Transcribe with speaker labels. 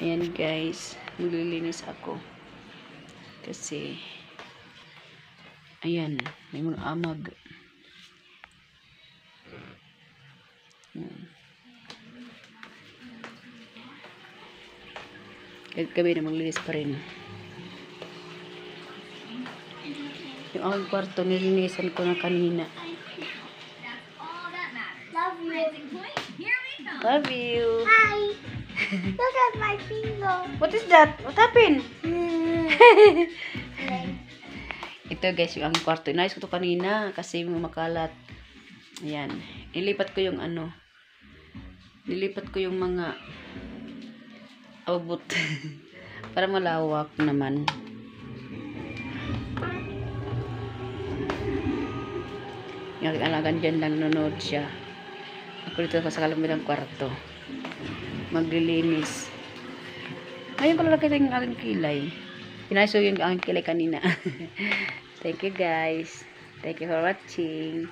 Speaker 1: Ayan guys, maglilinis ako. Kasi, ayan, may mga amag. Kahit gabi na maglinis pa rin. Yung aking kwarto, nilinisan ko na kanina.
Speaker 2: Love you.
Speaker 1: Love you.
Speaker 2: Hi. Look at my finger.
Speaker 1: What is that? What happened? Ito guys, yung aking kwarto. Inayos ko to kanina kasi makalat. Ayan. Nilipat ko yung ano. Nilipat ko yung mga abot. Para malawak naman. Yung aking alagan dyan lang nanonood siya. Ako dito sa kalambilang kwarto. Maglilinis. Ngayon ko lang nakita yung aking kilay. Pinayos ko yung aking kilay kanina. Thank you guys. Thank you for watching.